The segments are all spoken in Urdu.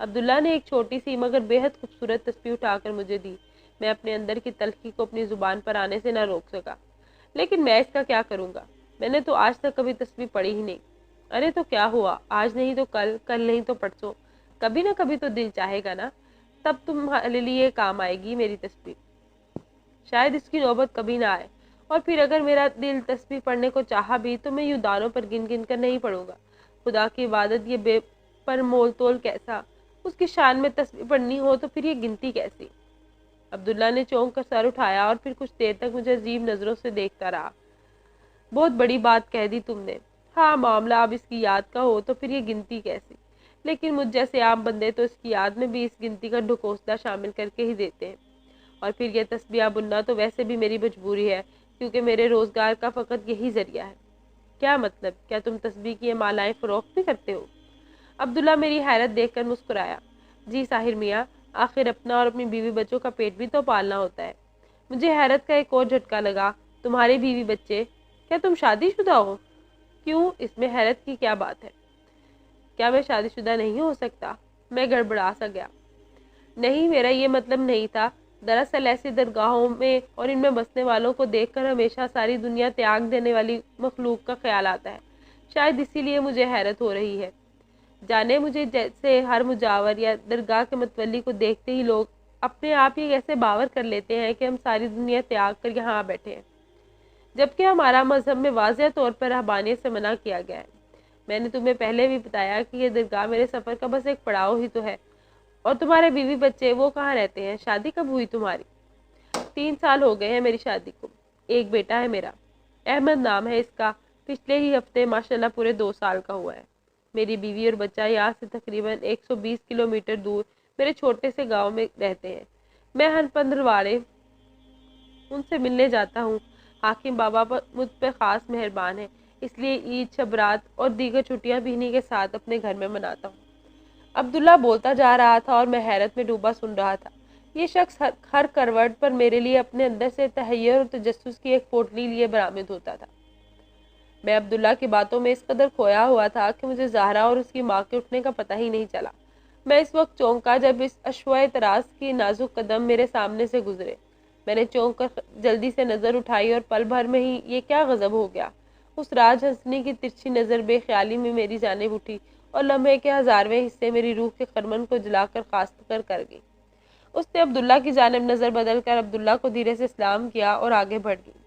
عبداللہ نے ایک چھوٹی سی مگر بےحد خوبصورت تسبیح اٹھا کر مجھے دی۔ میں اپنے اندر کی تلخی کو اپنی زبان پر آنے سے نہ روک سکا۔ لیکن میں اس کا کیا کروں گا؟ میں نے تو آج تک کبھی تسبیح پڑھی ہی نہیں۔ ارے تو کیا ہوا، آج نہیں تو کل، کل نہیں تو پرسوں، کبھی نہ کبھی تو دل چاہے گا نا، تب تمہارے لیے کام آئے گی میری تسبیح۔ شاید اس کی نوبت کبھی نہ آئے، اور پھر اگر میرا دل تسبیح پڑھنے کو چاہا بھی تو میں یوں دانوں پر گن گن کر نہیں پڑھوں گا۔ خدا کی عبادت یہ بے پر مول تول کیسا؟ اس کی شان میں تسبیح پڑھنی ہو تو پھر یہ گنتی کیسی؟ عبداللہ نے چونک کر سر اٹھایا اور پھر کچھ دیر تک مجھے عجیب نظروں سے دیکھتا رہا۔ بہت بڑی بات کہہ دی تم نے۔ ہاں، معاملہ اب اس کی یاد کا ہو تو پھر یہ گنتی کیسی؟ لیکن مجھ جیسے عام بندے تو اس کی یاد میں بھی اس گنتی کا ڈھکوسلا شامل کر کے ہی دیتے ہیں۔ اور پھر یہ تسبیح بننا تو ویسے بھی میری مجبوری ہے، کیونکہ میرے روزگار کا فقط یہی ذریعہ ہے۔ کیا مطلب؟ کیا تم تسبیح کی یہ مالائیں فروخت بھی کرتے ہو؟ عبداللہ میری حیرت دیکھ کر مسکرایا۔ جی ساحر میاں، آخر اپنا اور اپنی بیوی بچوں کا پیٹ بھی تو پالنا ہوتا ہے۔ مجھے حیرت کا ایک اور جھٹکا لگا۔ تمہارے بیوی بچے؟ کیا تم شادی شدہ ہو؟ کیوں، اس میں حیرت کی کیا بات ہے؟ کیا میں شادی شدہ نہیں ہو سکتا؟ میں گڑبڑا سا گیا۔ نہیں، میرا یہ مطلب نہیں تھا۔ دراصل ایسی درگاہوں میں اور ان میں بسنے والوں کو دیکھ کر ہمیشہ ساری دنیا تیاگ دینے والی مخلوق کا خیال آتا ہے۔ شاید اسی لیے مجھے حیرت ہو رہی ہے۔ جانے مجھے جیسے ہر مجاور یا درگاہ کے متولی کو دیکھتے ہی لوگ اپنے آپ ہی کیسے باور کر لیتے ہیں کہ ہم ساری دنیا تیاگ کر یہاں بیٹھے ہیں، جبکہ ہمارا مذہب میں واضح طور پر رہبانیت سے منع کیا گیا ہے۔ میں نے تمہیں پہلے بھی بتایا کہ یہ درگاہ میرے سفر کا بس ایک پڑاؤ ہی تو ہے۔ اور تمہارے بیوی بچے وہ کہاں رہتے ہیں؟ شادی کب ہوئی تمہاری؟ 3 سال ہو گئے ہیں میری شادی کو۔ ایک بیٹا ہے میرا، احمد نام ہے اس کا۔ پچھلے ہی ہفتے ماشاءاللہ پورے 2 سال کا ہوا ہے۔ میری بیوی اور بچہ یہاں سے تقریباً 120 کلومیٹر دور میرے چھوٹے سے گاؤں میں رہتے ہیں۔ میں ہر پندروارے ان سے ملنے جاتا ہوں۔ حاکم بابا مجھ پہ خاص مہربان ہے، اس لیے عید، شب رات اور دیگر چھٹیاں بھی انہی کے ساتھ اپنے گھر میں مناتا ہوں۔ عبداللہ بولتا جا رہا تھا اور میں حیرت میں ڈوبا سن رہا تھا۔ یہ شخص ہر کروٹ پر میرے لیے اپنے اندر سے تحیر اور تجسس کی ایک پوٹلی لیے برآمد ہوتا تھا۔ میں عبداللہ کی باتوں میں اس قدر کھویا ہوا تھا کہ مجھے زہرا اور اس کی ماں کے اٹھنے کا پتہ ہی نہیں چلا۔ میں اس وقت چونکا جب اس اشوائے طراز کی نازک قدم میرے سامنے سے گزرے۔ میں نے چونک کر جلدی سے نظر اٹھائی اور پل بھر میں ہی یہ کیا غضب ہو گیا۔ اس راج ہنسنی کی ترچھی نظر بے خیالی میں میری جانب اٹھی اور لمحے کے 1000ویں حصے میری روح کے خرمن کو جلا کر خاست کر گئی۔ اس نے عبداللہ کی جانب نظر بدل کر عبداللہ کو دھیرے سے سلام کیا اور آگے بڑھ گئی۔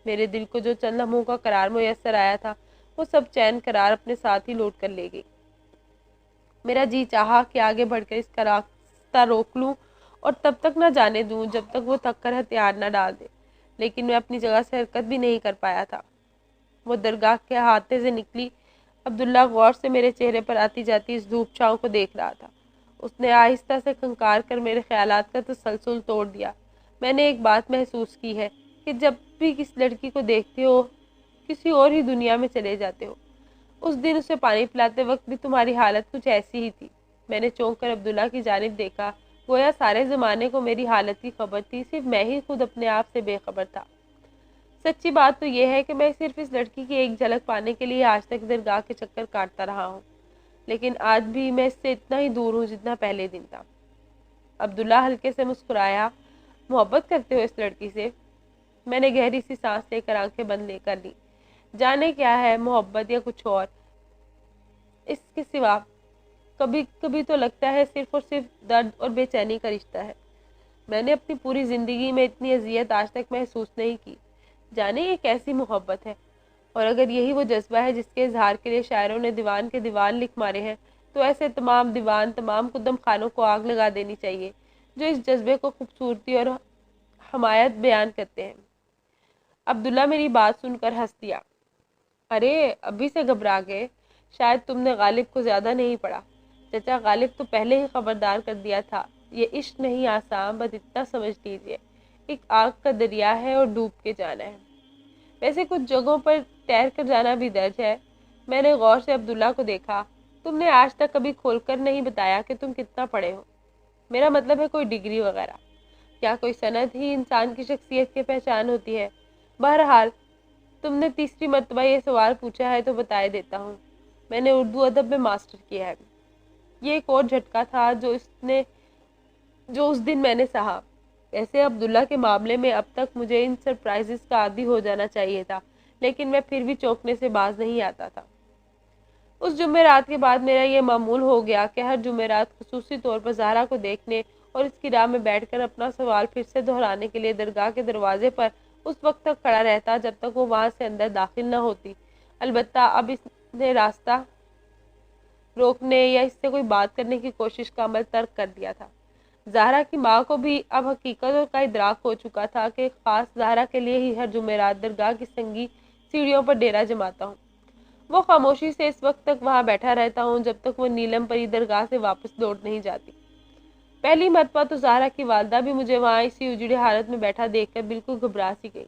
میرے دل کو جو چند لمحوں کا قرار میسر آیا تھا وہ سب چین قرار اپنے ساتھ ہی لوٹ کر لے گئی۔ میرا جی چاہا کہ آگے بڑھ کر اس کا راستہ روک لوں اور تب تک نہ جانے دوں جب تک وہ تھک کر ہتھیار نہ ڈال دے، لیکن میں اپنی جگہ سے حرکت بھی نہیں کر پایا تھا۔ وہ درگاہ کے احاطے سے نکلی۔ عبداللہ غور سے میرے چہرے پر آتی جاتی اس دھوپ چھاؤں کو دیکھ رہا تھا۔ اس نے آہستہ سے کھنکار کر میرے خیالات کا تسلسل توڑ دیا۔ میں نے ایک بات محسوس کی ہے کہ جب بھی کسی لڑکی کو دیکھتے ہو کسی اور ہی دنیا میں چلے جاتے ہو۔ اس دن اسے پانی پلاتے وقت بھی تمہاری حالت کچھ ایسی ہی تھی۔ میں نے چونک کر عبداللہ کی جانب دیکھا، گویا سارے زمانے کو میری حالت کی خبر تھی، صرف میں ہی خود اپنے آپ سے بے خبر تھا۔ سچی بات تو یہ ہے کہ میں صرف اس لڑکی کی ایک جھلک پانے کے لیے آج تک درگاہ کے چکر کاٹتا رہا ہوں، لیکن آج بھی میں اس سے اتنا ہی دور ہوں جتنا پہلے دن تھا۔ عبداللہ ہلکے سے مسکرایا۔ محبت کرتے ہو اس لڑکی سے؟ میں نے گہری سی سانس لے کر آنکھیں بند لے کر لی۔ جانے کیا ہے، محبت یا کچھ اور اس کے سوا، کبھی کبھی تو لگتا ہے صرف اور صرف درد اور بے چینی کا رشتہ ہے۔ میں نے اپنی پوری زندگی میں اتنی اذیت آج تک محسوس نہیں کی۔ جانے یہ کیسی محبت ہے، اور اگر یہی وہ جذبہ ہے جس کے اظہار کے لیے شاعروں نے دیوان کے دیوان لکھ مارے ہیں، تو ایسے تمام دیوان، تمام قدم خانوں کو آگ لگا دینی چاہیے جو اس جذبے کو خوبصورتی اور حمایت بیان کرتے ہیں۔ عبداللہ میری بات سن کر ہنس دیا۔ ارے ابھی سے گھبرا گئے؟ شاید تم نے غالب کو زیادہ نہیں پڑھا۔ چچا، غالب تو پہلے ہی خبردار کر دیا تھا، یہ عشق نہیں آسان، بس اتنا سمجھ لیجئے، ایک آگ کا دریا ہے اور ڈوب کے جانا ہے۔ ویسے کچھ جگہوں پر تیر کر جانا بھی درج ہے۔ میں نے غور سے عبداللہ کو دیکھا۔ تم نے آج تک کبھی کھول کر نہیں بتایا کہ تم کتنا پڑھے ہو۔ میرا مطلب ہے کوئی ڈگری وغیرہ۔ کیا کوئی سند ہی انسان کی شخصیت کی پہچان ہوتی ہے؟ بہرحال تم نے تیسری مرتبہ یہ سوال پوچھا ہے تو بتائے دیتا ہوں، میں نے اردو ادب میں ماسٹر کیا ہے۔ یہ ایک اور جھٹکا تھا جو اس دن میں نے سہا۔ ایسے عبداللہ کے معاملے میں اب تک مجھے ان سرپرائزز کا عادی ہو جانا چاہیے تھا، لیکن میں پھر بھی چونکنے سے باز نہیں آتا تھا۔ اس جمعرات کے بعد میرا یہ معمول ہو گیا کہ ہر جمعرات خصوصی طور پر زہرا کو دیکھنے اور اس کی راہ میں بیٹھ کر اپنا سوال پھر سے دہرانے کے لیے درگاہ کے دروازے پر اس وقت تک کھڑا رہتا جب تک وہ وہاں سے اندر داخل نہ ہوتی۔ البتہ اب اس نے راستہ روکنے یا اس سے کوئی بات کرنے کی کوشش کا عمل ترک کر دیا تھا۔ زہرا کی ماں کو بھی اب حقیقت کا ادراک ہو چکا تھا کہ خاص زہرا کے لیے ہی ہر جمعرات درگاہ کی سنگی سیڑھیوں پر ڈیرا جماتا ہوں۔ وہ خاموشی سے اس وقت تک وہاں بیٹھا رہتا ہوں جب تک وہ نیلم پری درگاہ سے واپس لوٹ نہیں جاتی۔ پہلی مرتبہ تو زہرا کی والدہ بھی مجھے وہاں اسی اجڑی حالت میں بیٹھا دیکھ کر بالکل گھبرا سی گئی۔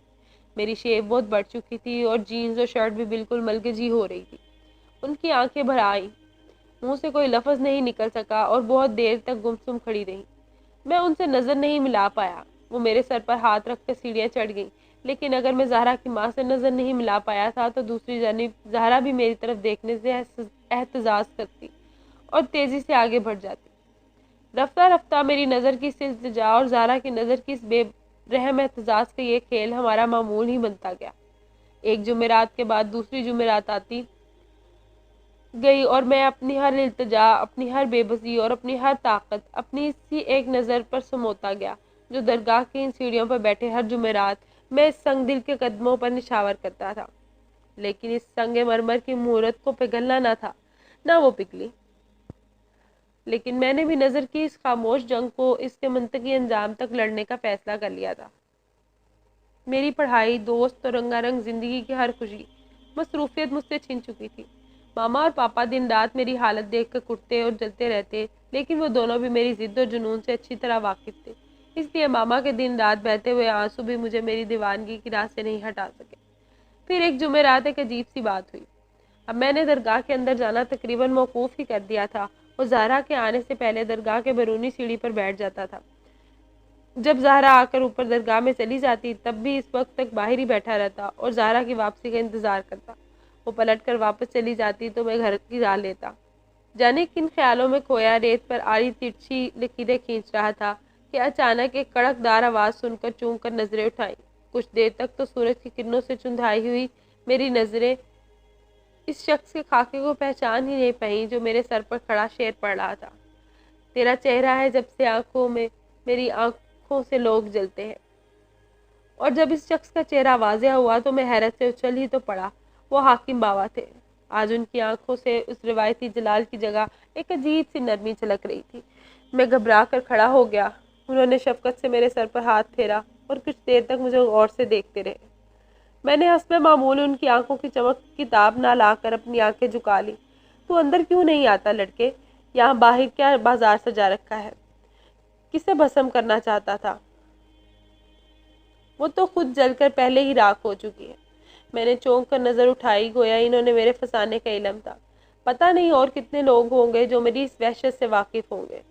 میری شیپ بہت بڑھ چکی تھی اور جینز اور شرٹ بھی بالکل ملگجی ہو رہی تھی۔ ان کی آنکھیں بھر آئیں، منہ سے کوئی لفظ نہیں نکل سکا اور بہت دیر تک گمسم کھڑی رہی۔ میں ان سے نظر نہیں ملا پایا۔ وہ میرے سر پر ہاتھ رکھ کر سیڑھیاں چڑھ گئی، لیکن اگر میں زہرا کی ماں سے نظر نہیں ملا پایا تھا تو دوسری جانب زہرا بھی میری طرف دیکھنے سے احتجاج کرتی اور تیزی سے آگے بڑھ جاتی۔ رفتہ رفتہ میری نظر کی اس التجا اور زہرا کی نظر کی اس بے رحم احتجاج کا یہ کھیل ہمارا معمول ہی بنتا گیا۔ ایک جمعرات کے بعد دوسری جمعرات آتی گئی اور میں اپنی ہر التجا، اپنی ہر بے بسی اور اپنی ہر طاقت اپنی اسی ایک نظر پر سموتا گیا جو درگاہ کی ان سیڑھیوں پر بیٹھے ہر جمعرات میں اس سنگ دل کے قدموں پر نشاور کرتا تھا۔ لیکن اس سنگ مرمر کی مہورت کو پگھلنا نہ تھا، نہ وہ پگھلی۔ لیکن میں نے بھی نظر کی اس خاموش جنگ کو اس کے منطقی انجام تک لڑنے کا فیصلہ کر لیا تھا۔ میری پڑھائی، دوست اور رنگا رنگ زندگی کی ہر خوشی مصروفیت مجھ سے چھن چکی تھی۔ ماما اور پاپا دن رات میری حالت دیکھ کر کٹتے اور جلتے رہتے، لیکن وہ دونوں بھی میری ضد اور جنون سے اچھی طرح واقف تھے، اس لیے ماما کے دن رات بہتے ہوئے آنسو بھی مجھے میری دیوانگی کی راہ سے نہیں ہٹا سکے۔ پھر ایک جمعرات ایک عجیب سی بات ہوئی۔ اب میں نے درگاہ کے اندر جانا تقریباً موقوف ہی کر دیا تھا اور زہرا کے آنے سے پہلے درگاہ کے بیرونی سیڑھی پر بیٹھ جاتا تھا۔ جب زہرا آ کر اوپر درگاہ میں چلی جاتی تب بھی اس وقت تک باہر ہی بیٹھا رہتا اور زہرا کی واپسی کا انتظار کرتا۔ وہ پلٹ کر واپس چلی جاتی تو میں گھر کی راہ لیتا۔ جانے کن خیالوں میں کھویا ریت پر آڑی ترچھی لکیریں کھینچ رہا تھا کہ اچانک ایک کڑک دار آواز سن کر چونک کر نظریں اٹھائیں۔ کچھ دیر تک تو سورج کی کرنوں سے چندھائی ہوئی میری نظریں اس شخص کے خاکے کو پہچان ہی نہیں پائیں جو میرے سر پر کھڑا شعر پڑھ رہا تھا۔ تیرا چہرہ ہے جب سے آنکھوں میں میری آنکھوں سے لوگ جلتے ہیں۔ اور جب اس شخص کا چہرہ واضح ہوا تو میں حیرت سے اچھل ہی تو پڑا۔ وہ حاکم بابا تھے۔ آج ان کی آنکھوں سے اس روایتی جلال کی جگہ ایک عجیب سی نرمی چھلک رہی تھی۔ میں گھبرا کر کھڑا ہو گیا۔ انہوں نے شفقت سے میرے سر پر ہاتھ پھیرا اور کچھ دیر تک مجھے غور سے دیکھتے رہے۔ میں نے حسب معمول ان کی آنکھوں کی چمک کی تاب نہ لا کر اپنی آنکھیں جھکا لی۔ تو اندر کیوں نہیں آتا لڑکے؟ یہاں باہر کیا بازار سجا رکھا ہے؟ کسے بھسم کرنا چاہتا تھا؟ وہ تو خود جل کر پہلے ہی راکھ ہو چکی ہے۔ میں نے چونک کر نظر اٹھائی، گویا انہوں نے میرے پھنسانے کا علم تھا۔ پتہ نہیں اور کتنے لوگ ہوں گے جو میری اس وحشت سے واقف ہوں گے۔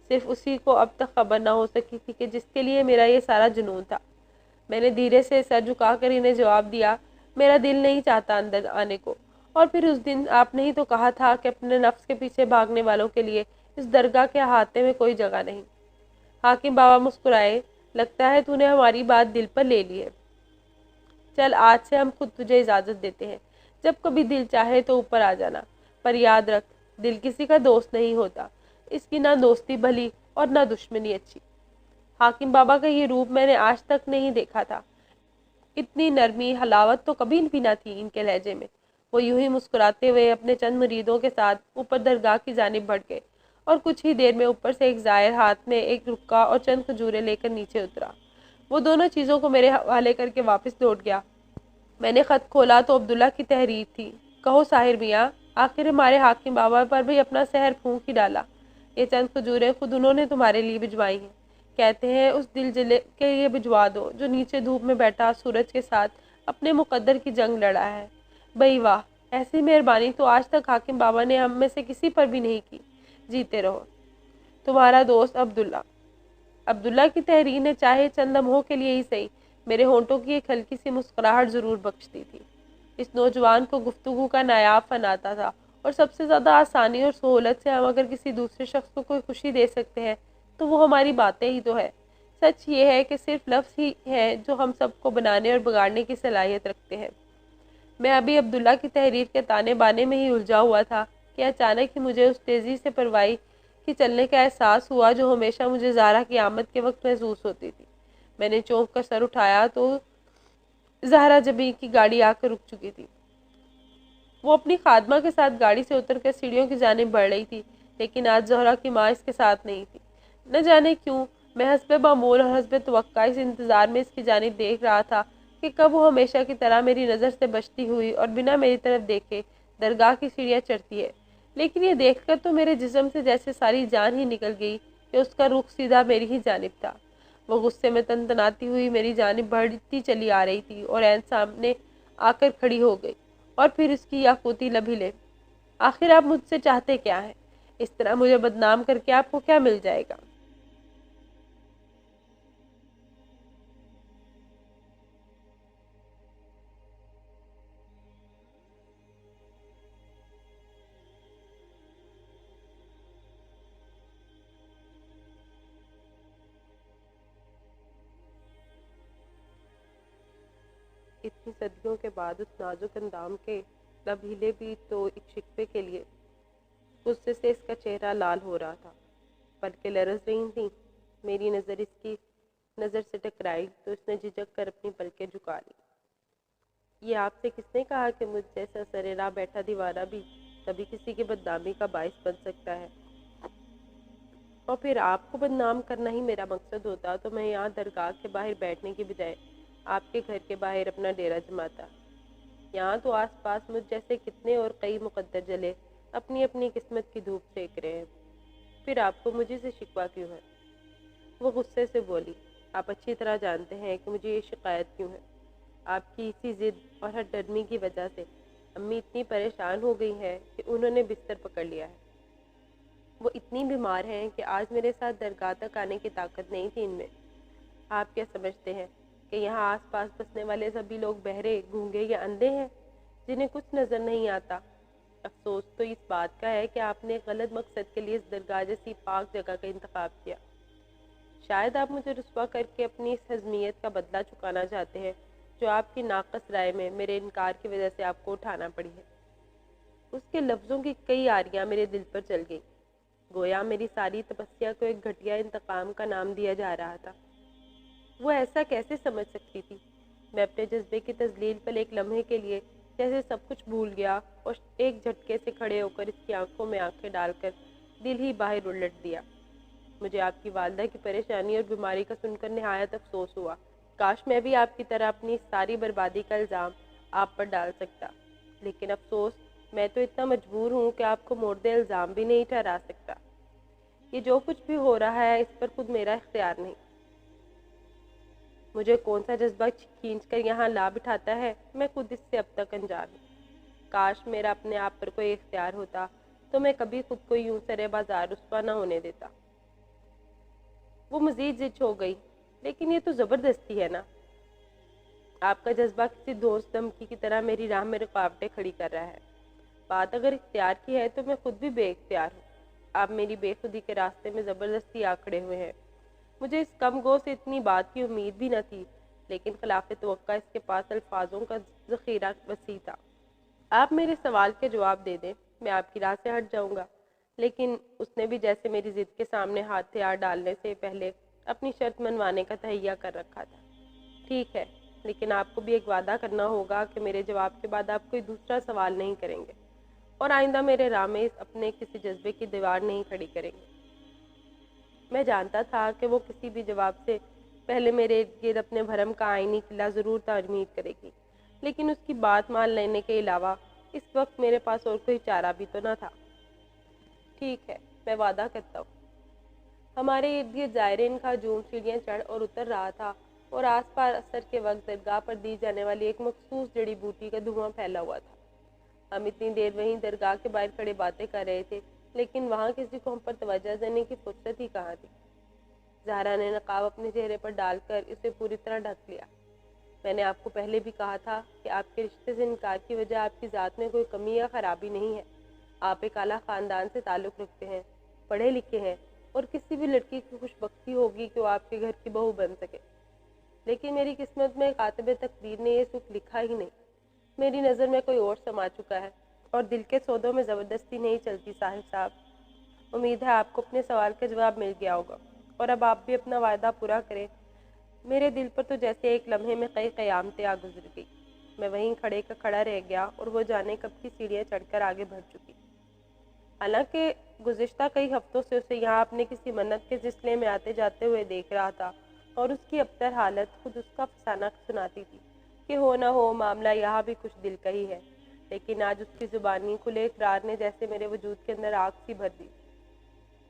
صرف اسی کو اب تک خبر نہ ہو سکی تھی کہ جس کے لیے میرا یہ سارا جنون تھا۔ میں نے دھیرے سے سر جھکا کر انہیں جواب دیا، میرا دل نہیں چاہتا اندر آنے کو۔ اور پھر اس دن آپ نے ہی تو کہا تھا کہ اپنے نفس کے پیچھے بھاگنے والوں کے لیے اس درگاہ کے احاطے میں کوئی جگہ نہیں۔ حاکم بابا مسکرائے، لگتا ہے تو نے ہماری بات دل پر لے لی ہے۔ چل آج سے ہم خود تجھے اجازت دیتے ہیں، جب کبھی دل چاہے تو اوپر آ جانا، پر یاد رکھ دل کسی کا دوست نہیں ہوتا، اس کی نہ دوستی بھلی اور نہ دشمنی اچھی۔ حاکم بابا کا یہ روپ میں نے آج تک نہیں دیکھا تھا، اتنی نرمی حلاوت تو کبھی بھی نہ تھی ان کے لہجے میں۔ وہ یوں ہی مسکراتے ہوئے اپنے چند مریدوں کے ساتھ اوپر درگاہ کی جانب بڑھ گئے اور کچھ ہی دیر میں اوپر سے ایک زائر ہاتھ میں ایک رکا اور چند کھجوریں لے کر نیچے اترا۔ وہ دونوں چیزوں کو میرے حوالے کر کے واپس لوٹ گیا۔ میں نے خط کھولا تو عبداللہ کی تحریر تھی، کہو ساحر میاں، آخر ہمارے حاکم بابا پر بھی اپنا سحر پھونک ہی ڈالا۔ یہ چند کھجوریں خود انہوں نے تمہارے لیے بھجوائی ہیں، کہتے ہیں اس دل جلے کے لیے بھجوا دو جو نیچے دھوپ میں بیٹھا سورج کے ساتھ اپنے مقدر کی جنگ لڑا ہے۔ بھئی واہ، ایسی مہربانی تو آج تک حاکم بابا نے ہم میں سے کسی پر بھی نہیں کی۔ جیتے رہو، تمہارا دوست عبداللہ۔ عبداللہ کی تحریر نے چاہے چند لمحوں کے لیے ہی صحیح میرے ہونٹوں کی ایک ہلکی سی مسکراہٹ ضرور بخش دی تھی۔ اس نوجوان کو گفتگو کا نایاب فن آتا تھا اور سب سے زیادہ آسانی اور سہولت سے ہم اگر کسی دوسرے شخص کو کوئی خوشی دے سکتے ہیں تو وہ ہماری باتیں ہی تو ہے۔ سچ یہ ہے کہ صرف لفظ ہی ہیں جو ہم سب کو بنانے اور بگاڑنے کی صلاحیت رکھتے ہیں۔ میں ابھی عبداللہ کی تحریر کے تانے بانے میں ہی الجھا ہوا تھا کہ اچانک ہی مجھے اس تیزی سے پروائی کی چلنے کا احساس ہوا جو ہمیشہ مجھے زہرا کی آمد کے وقت محسوس ہوتی تھی۔ میں نے چونک کر سر اٹھایا تو زہرا جبیں کی گاڑی آ کر رک چکی تھی۔ وہ اپنی خادمہ کے ساتھ گاڑی سے اتر کر سیڑھیوں کی جانب بڑھ رہی تھی، لیکن آج زہرا کی ماں اس کے ساتھ نہیں تھی۔ نہ جانے کیوں میں حسب معمول اور حسب توقع اس انتظار میں اس کی جانب دیکھ رہا تھا کہ کب وہ ہمیشہ کی طرح میری نظر سے بچتی ہوئی اور بنا میری طرف دیکھے درگاہ کی سیڑھیاں چڑھتی ہے۔ لیکن یہ دیکھ کر تو میرے جسم سے جیسے ساری جان ہی نکل گئی کہ اس کا رخ سیدھا میری ہی جانب تھا۔ وہ غصے میں تنتناتی ہوئی میری جانب بڑھتی چلی آ رہی تھی اور عین سامنے آ کر کھڑی ہو گئی، اور پھر اس کی یاقوتی لب ہلے۔ آخر آپ مجھ سے چاہتے کیا ہیں؟ اس طرح مجھے بدنام کر کے آپ کو کیا مل جائے گا؟ اتنی صدیوں کے بعد اس نازک اندام کے لب ہلے بھی تو ایک شکوے کے لیے۔ غصے سے اس کا چہرہ لال ہو رہا تھا، پلکیں لرز رہی تھیں۔ میری نظر اس کی نظر سے ٹکرائی تو اس نے جھجک کر اپنی پلکیں جھکا لی۔ یہ آپ سے کس نے کہا کہ مجھ جیسا سرے راہ بیٹھا دیوانہ بھی کبھی کسی کی بدنامی کا باعث بن سکتا ہے؟ اور پھر آپ کو بدنام کرنا ہی میرا مقصد ہوتا تو میں یہاں درگاہ کے باہر بیٹھنے کی بجائے آپ کے گھر کے باہر اپنا ڈیرا جماتا۔ یہاں تو آس پاس مجھ جیسے کتنے اور کئی مقدر جلے اپنی اپنی قسمت کی دھوپ سیک رہے ہیں، پھر آپ کو مجھے سے شکوہ کیوں ہے؟ وہ غصے سے بولی، آپ اچھی طرح جانتے ہیں کہ مجھے یہ شکایت کیوں ہے۔ آپ کی اسی ضد اور ہر ڈرمی کی وجہ سے امی اتنی پریشان ہو گئی ہے کہ انہوں نے بستر پکڑ لیا ہے۔ وہ اتنی بیمار ہیں کہ آج میرے ساتھ درگاہ تک آنے کی طاقت نہیں تھی ان میں۔ آپ کیا سمجھتے ہیں کہ یہاں آس پاس بسنے والے سبھی لوگ بہرے، گونگے یا اندھے ہیں جنہیں کچھ نظر نہیں آتا؟ افسوس تو اس بات کا ہے کہ آپ نے ایک غلط مقصد کے لیے اس درگاہ جیسی پاک جگہ کا انتخاب کیا۔ شاید آپ مجھے رسوا کر کے اپنی اس حزمیت کا بدلہ چکانا چاہتے ہیں جو آپ کی ناقص رائے میں میرے انکار کی وجہ سے آپ کو اٹھانا پڑی ہے۔ اس کے لفظوں کی کئی آریاں میرے دل پر چل گئی، گویا میری ساری تپسیا کو ایک گھٹیا انتقام کا نام دیا جا رہا تھا۔ وہ ایسا کیسے سمجھ سکتی تھی؟ میں اپنے جذبے کی تذلیل پر ایک لمحے کے لیے جیسے سب کچھ بھول گیا اور ایک جھٹکے سے کھڑے ہو کر اس کی آنکھوں میں آنکھیں ڈال کر دل ہی باہر الٹ دیا۔ مجھے آپ کی والدہ کی پریشانی اور بیماری کا سن کر نہایت افسوس ہوا۔ کاش میں بھی آپ کی طرح اپنی ساری بربادی کا الزام آپ پر ڈال سکتا، لیکن افسوس میں تو اتنا مجبور ہوں کہ آپ کو مورد الزام بھی نہیں ٹھہرا سکتا۔ یہ جو کچھ بھی ہو رہا ہے اس پر خود میرا اختیار نہیں۔ مجھے کون سا جذبہ کھینچ کر یہاں لا بٹھاتا ہے میں خود اس سے اب تک انجان ہوں۔ کاش میرا اپنے آپ پر کوئی اختیار ہوتا تو میں کبھی خود کو یوں سرے بازار رسوا نہ ہونے دیتا۔ وہ مزید زج ہو گئی، لیکن یہ تو زبردستی ہے نا؟ آپ کا جذبہ کسی دوست دھمکی کی طرح میری راہ میں رکاوٹیں کھڑی کر رہا ہے۔ بات اگر اختیار کی ہے تو میں خود بھی بے اختیار ہوں۔ آپ میری بے خودی کے راستے میں زبردستی آ کھڑے ہوئے ہیں۔ مجھے اس کم گو سے اتنی بات کی امید بھی نہ تھی، لیکن خلاف توقع اس کے پاس الفاظوں کا ذخیرہ وسیع تھا۔ آپ میرے سوال کے جواب دے دیں، میں آپ کی راہ سے ہٹ جاؤں گا۔ لیکن اس نے بھی جیسے میری ضد کے سامنے ہتھیار ڈالنے سے پہلے اپنی شرط منوانے کا تہیہ کر رکھا تھا۔ ٹھیک ہے، لیکن آپ کو بھی ایک وعدہ کرنا ہوگا کہ میرے جواب کے بعد آپ کوئی دوسرا سوال نہیں کریں گے اور آئندہ میرے راہ میں اپنے کسی جذبے کی دیوار نہیں کھڑی کریں گے۔ میں جانتا تھا کہ وہ کسی بھی جواب سے پہلے میرے ارد گرد اپنے بھرم کا آئینی قلعہ ضرور تعمیر کرے گی، لیکن اس کی بات مان لینے کے علاوہ اس وقت میرے پاس اور کوئی چارہ بھی تو نہ تھا۔ ٹھیک ہے، میں وعدہ کرتا ہوں۔ ہمارے ارد گرد زائرین کا ہجوم سیڑھیاں چڑھ اور اتر رہا تھا اور آس پاس عصر کے وقت درگاہ پر دی جانے والی ایک مخصوص جڑی بوٹی کا دھواں پھیلا ہوا تھا۔ ہم اتنی دیر وہیں درگاہ کے باہر کھڑے باتیں کر رہے تھے، لیکن وہاں کسی کو ہم پر توجہ دینے کی فرصت ہی کہاں تھی۔ زہرا نے نقاب اپنے چہرے پر ڈال کر اسے پوری طرح ڈھک لیا۔ میں نے آپ کو پہلے بھی کہا تھا کہ آپ کے رشتے سے انکار کی وجہ آپ کی ذات میں کوئی کمی یا خرابی نہیں ہے۔ آپ ایک اعلیٰ خاندان سے تعلق رکھتے ہیں، پڑھے لکھے ہیں، اور کسی بھی لڑکی کی خوش بختی ہوگی کہ وہ آپ کے گھر کی بہو بن سکے، لیکن میری قسمت میں کاتب تقدیر نے یہ سکھ لکھا ہی نہیں۔ میری نظر میں کوئی اور سما چکا ہے، اور دل کے سودوں میں زبردستی نہیں چلتی ساحل صاحب۔ امید ہے آپ کو اپنے سوال کا جواب مل گیا ہوگا، اور اب آپ بھی اپنا وعدہ پورا کریں۔ میرے دل پر تو جیسے ایک لمحے میں کئی قیامتیں آ گزر گئی۔ میں وہیں کھڑے کا کھڑا رہ گیا، اور وہ جانے کب کی سیڑھیاں چڑھ کر آگے بڑھ چکی۔ حالانکہ گزشتہ کئی ہفتوں سے اسے یہاں اپنے کسی منت کے سلسلے میں آتے جاتے ہوئے دیکھ رہا تھا، اور اس کی ابتر حالت خود اس کا فسانہ سناتی تھی کہ ہو نہ ہو معاملہ یہاں بھی کچھ دل کا ہی ہے، لیکن آج اس کی زبانی کھلے اقرار نے جیسے میرے وجود کے اندر آگ سی بھر دی۔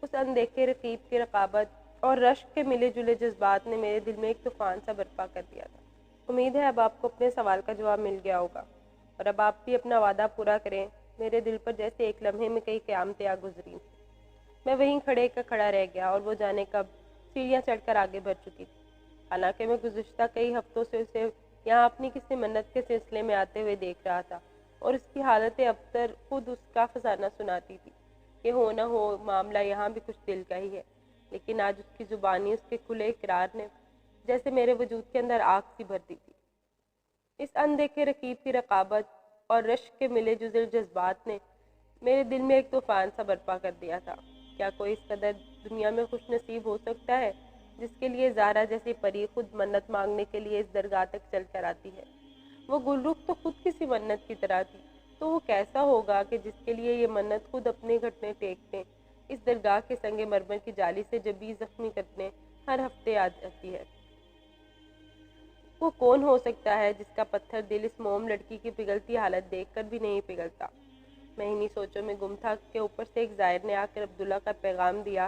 اس اندیکھے رقیب کی رقابت اور رشک کے ملے جلے جذبات نے میرے دل میں ایک طوفان سا برپا کر دیا تھا۔ امید ہے اب آپ کو اپنے سوال کا جواب مل گیا ہوگا، اور اب آپ بھی اپنا وعدہ پورا کریں۔ میرے دل پر جیسے ایک لمحے میں کئی قیامتیں آ گزری۔ میں وہیں کھڑے کا کھڑا رہ گیا، اور وہ جانے کب سیڑھیاں چڑھ کر آگے بڑھ چکی تھی۔ حالانکہ میں گزشتہ کئی ہفتوں سے اسے یہاں اپنی کسی منت کے سلسلے میں آتے ہوئے دیکھ رہا تھا، اور اس کی حالت ابتر خود اس کا فسانہ سناتی تھی کہ ہو نہ ہو معاملہ یہاں بھی کچھ دل کا ہی ہے، لیکن آج اس کی زبانی اس کے کھلے اقرار نے جیسے میرے وجود کے اندر آگ سی بھر دی تھی۔ اس اندیکھے رقیب کی رقابت اور رشک کے ملے جزل جذبات نے میرے دل میں ایک طوفان سا برپا کر دیا تھا۔ کیا کوئی اس قدر دنیا میں خوش نصیب ہو سکتا ہے جس کے لیے زارا جیسی پری خود منت مانگنے کے لیے اس درگاہ تک چل کر آتی ہے؟ وہ گلرخ تو خود کسی منت کی طرح تھی، تو وہ کیسا ہوگا کہ جس کے لیے یہ منت خود اپنے گھٹنے ٹیکنے اس درگاہ کے سنگ مرمر کی جالی سے جبیں زخمی کرنے ہر ہفتے آ جاتی ہے؟ وہ کون ہو سکتا ہے جس کا پتھر دل اس موم لڑکی کی پگھلتی حالت دیکھ کر بھی نہیں پگھلتا؟ میں انہی سوچوں میں گم تھا کہ اوپر سے ایک زائر نے آ کر عبداللہ کا پیغام دیا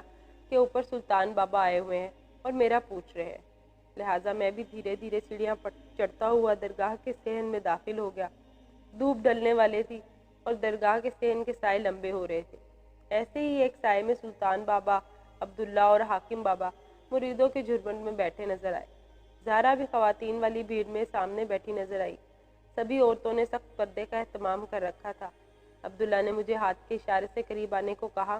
کہ اوپر سلطان بابا آئے ہوئے ہیں اور میرا پوچھ رہے ہیں۔ لہٰذا میں بھی دھیرے دھیرے سیڑھیاں چڑھتا ہوا درگاہ کے صحن میں داخل ہو گیا۔ دھوپ ڈلنے والے تھی، اور درگاہ کے صحن کے سائے لمبے ہو رہے تھے۔ ایسے ہی ایک سائے میں سلطان بابا، عبداللہ اور حاکم بابا مریدوں کے جھرمٹ میں بیٹھے نظر آئے۔ زہرا بھی خواتین والی بھیڑ میں سامنے بیٹھی نظر آئی۔ سبھی عورتوں نے سخت پردے کا اہتمام کر رکھا تھا۔ عبداللہ نے مجھے ہاتھ کے اشارے سے قریب آنے کو کہا،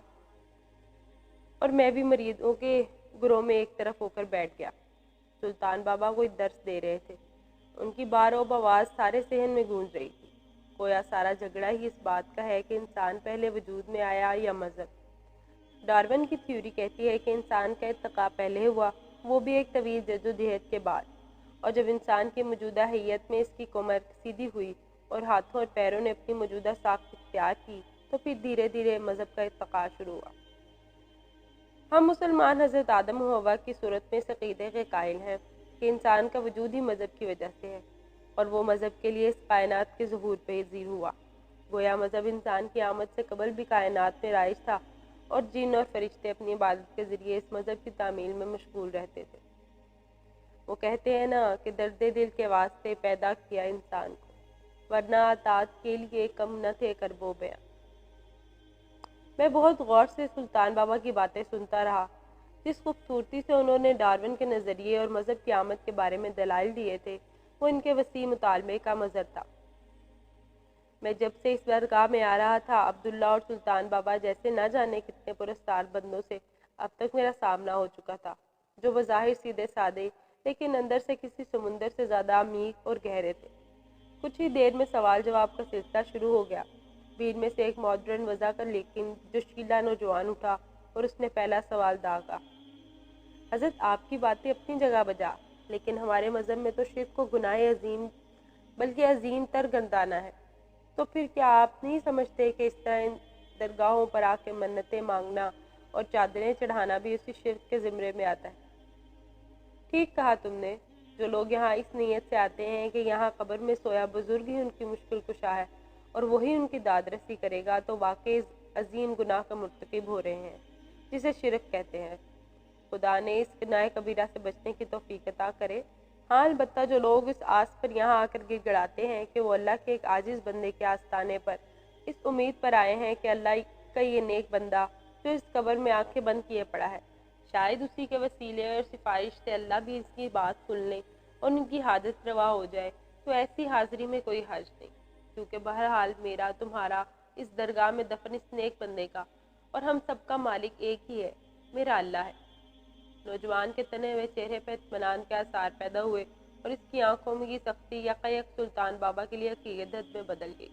اور میں بھی مریدوں کے گروہ میں ایک طرف ہو کر بیٹھ گیا۔ سلطان بابا کوئی درس دے رہے تھے۔ ان کی بارعب آواز سارے صحن میں گونج رہی تھی۔ گویا سارا جھگڑا ہی اس بات کا ہے کہ انسان پہلے وجود میں آیا یا مذہب۔ ڈارون کی تھیوری کہتی ہے کہ انسان کا ارتقاء پہلے ہوا، وہ بھی ایک طویل جدوجہد کے بعد، اور جب انسان کی موجودہ حیت میں اس کی کمر سیدھی ہوئی اور ہاتھوں اور پیروں نے اپنی موجودہ ساخت اختیار کی، تو پھر دھیرے دھیرے مذہب کا ارتقاء شروع ہوا۔ ہم مسلمان حضرت آدم و حوا کی صورت میں اس عقیدے کے قائل ہیں کہ انسان کا وجود ہی مذہب کی وجہ سے ہے، اور وہ مذہب کے لیے اس کائنات کے ظہور پذیر ہوا۔ گویا مذہب انسان کی آمد سے قبل بھی کائنات میں رائج تھا، اور جن اور فرشتے اپنی عبادت کے ذریعے اس مذہب کی تعمیل میں مشغول رہتے تھے۔ وہ کہتے ہیں نا کہ درد دل کے واسطے پیدا کیا انسان کو، ورنہ اطاعت کے لیے کم نہ تھے کرب و بیاں۔ میں بہت غور سے سلطان بابا کی باتیں سنتا رہا۔ جس خوبصورتی سے انہوں نے ڈارون کے نظریے اور مذہب کی آمد کے بارے میں دلائل دیے تھے، وہ ان کے وسیع مطالبے کا مظہر تھا۔ میں جب سے اس درگاہ میں آ رہا تھا، عبداللہ اور سلطان بابا جیسے نہ جانے کتنے پرستار بندوں سے اب تک میرا سامنا ہو چکا تھا، جو بظاہر سیدھے سادے لیکن اندر سے کسی سمندر سے زیادہ عمیق اور گہرے تھے۔ کچھ ہی دیر میں سوال جواب کا سلسلہ شروع ہو گیا۔ بھیڑ میں سے ایک ماڈرن وضع کا لیکن جوشیلا نوجوان اٹھا، اور اس نے پہلا سوال داغا۔ حضرت آپ کی باتیں اپنی جگہ بجا، لیکن ہمارے مذہب میں تو شرک کو گناہ عظیم بلکہ عظیم تر گردانا ہے، تو پھر کیا آپ نہیں سمجھتے کہ اس طرح ان درگاہوں پر آ کے منتیں مانگنا اور چادریں چڑھانا بھی اسی شرک کے زمرے میں آتا ہے؟ ٹھیک کہا تم نے۔ جو لوگ یہاں اس نیت سے آتے ہیں کہ یہاں قبر میں سویا بزرگ ہی ان کی مشکل کشا ہے اور وہی ان کی داد رسی کرے گا، تو واقعی عظیم گناہ کا مرتکب ہو رہے ہیں، جسے شرک کہتے ہیں۔ خدا نے اس گناہ کبیرہ سے بچنے کی توفیق عطا کرے۔ ہاں، البتہ جو لوگ اس آس پر یہاں آ کر گڑ گڑاتے ہیں کہ وہ اللہ کے ایک عاجز بندے کے آستانے پر اس امید پر آئے ہیں کہ اللہ کا یہ نیک بندہ جو اس قبر میں آنکھیں بند کیے پڑا ہے، شاید اسی کے وسیلے اور سفارش سے اللہ بھی اس کی بات سن لے اور ان کی حاجت روا ہو جائے، تو ایسی حاضری میں کوئی حرج نہیں، کیونکہ بہرحال میرا، تمہارا اس درگاہ میں دفن اس نیک بندے کا، اور ہم سب کا مالک ایک ہی ہے، میرا اللہ ہے۔ نوجوان کے تنے ہوئے چہرے پہ اطمینان کے آثار پیدا ہوئے اور اس کی آنکھوں میں کی سختی یکایک سلطان بابا کے لیے عقیدت میں بدل گئی۔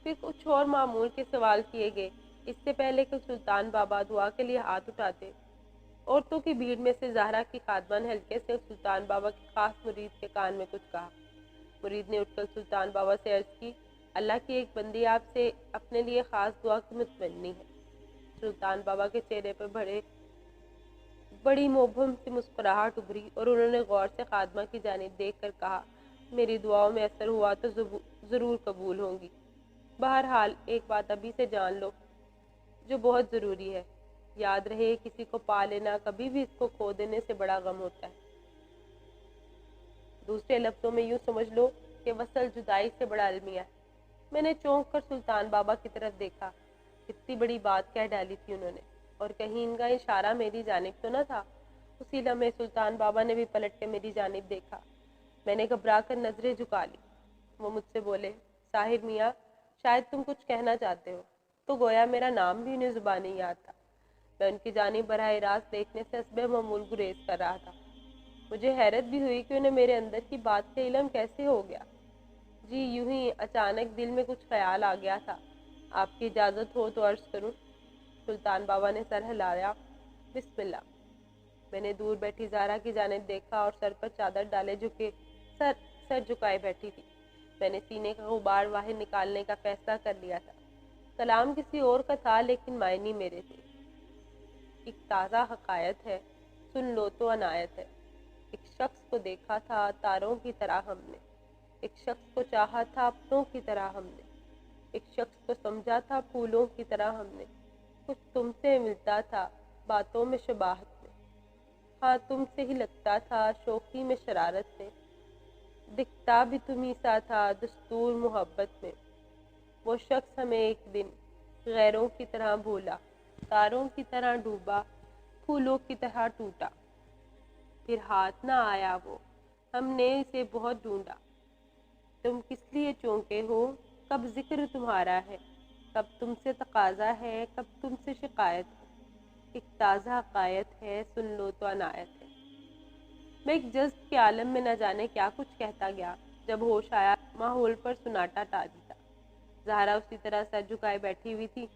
پھر کچھ اور معمول کے سوال کیے گئے۔ اس سے پہلے کہ سلطان بابا دعا کے لیے ہاتھ اٹھاتے، عورتوں کی بھیڑ میں سے زہرا کی خادمہ نے ہلکے سے سلطان بابا کے خاص مرید کے کان میں کچھ کہا۔ مرید نے اٹھ کر سلطان بابا سے عرض کی، اللہ کی ایک بندی آپ سے اپنے لیے خاص دعا کی متمنی ہے۔ سلطان بابا کے چہرے پر بڑی مبہم سی مسکراہٹ ابھری اور انہوں نے غور سے خادمہ کی جانب دیکھ کر کہا، میری دعاؤں میں اثر ہوا تو ضرور قبول ہوں گی۔ بہرحال ایک بات ابھی سے جان لو جو بہت ضروری ہے، یاد رہے کسی کو پا لینا کبھی بھی اس کو کھو دینے سے بڑا غم ہوتا ہے۔ دوسرے لفظوں میں یوں سمجھ لو کہ وصل جدائی سے بڑا المیہ ہے۔ میں نے چونک کر سلطان بابا کی طرف دیکھا، کتنی بڑی بات کہہ ڈالی تھی انہوں نے، اور کہیں ان کا اشارہ میری جانب تو نہ تھا۔ اسی لمحے سلطان بابا نے بھی پلٹ کے میری جانب دیکھا۔ میں نے گھبرا کر نظریں جھکا لی۔ وہ مجھ سے بولے، طاہر میاں، شاید تم کچھ کہنا چاہتے ہو۔ تو گویا میرا نام بھی انہیں زبانی یاد تھا۔ میں ان کی جانب براہ راست دیکھنے سے حسب معمول گریز کر رہا تھا۔ مجھے حیرت بھی ہوئی کہ انہیں میرے اندر کی بات کا علم کیسے ہو گیا۔ جی یوں ہی اچانک دل میں کچھ خیال آ گیا تھا، آپ کی اجازت ہو تو عرض کروں؟ سلطان بابا نے سر ہلایا۔ بسم اللہ۔ میں نے دور بیٹھی زہرا کی جانب دیکھا اور سر پر چادر ڈالے سر جھکائے بیٹھی تھی۔ میں نے سینے کا غبار باہر نکالنے کا فیصلہ کر لیا تھا۔ کلام کسی اور کا تھا لیکن معنی میرے تھے۔ ایک تازہ حقائق ہے، سن لو تو عنایت ہے۔ ایک شخص کو دیکھا تھا تاروں کی طرح ہم نے، ایک شخص کو چاہا تھا اپنوں کی طرح ہم نے، ایک شخص کو سمجھا تھا پھولوں کی طرح ہم نے۔ کچھ تم سے ملتا تھا باتوں میں شباہت میں، ہاں تم سے ہی لگتا تھا شوخی میں شرارت میں، دکھتا بھی تمہیں سا تھا دستور محبت میں۔ وہ شخص ہمیں ایک دن غیروں کی طرح بھولا، تاروں کی طرح ڈوبا، پھولوں کی طرح ٹوٹا، پھر ہاتھ نہ آیا وہ، ہم نے اسے بہت ڈھونڈا۔ تم کس لیے چونکے ہو؟ کب ذکر تمہارا ہے؟ کب تم سے تقاضا ہے؟ کب تم سے شکایت ہے؟ ایک تازہ حقائق ہے، سن لو تو عنایت ہے۔ میں ایک جذب کے عالم میں نہ جانے کیا کچھ کہتا گیا۔ جب ہوش آیا ماحول پر سناٹا طاری تھا۔ زہرا اسی طرح سر جھکائے بیٹھی ہوئی تھی۔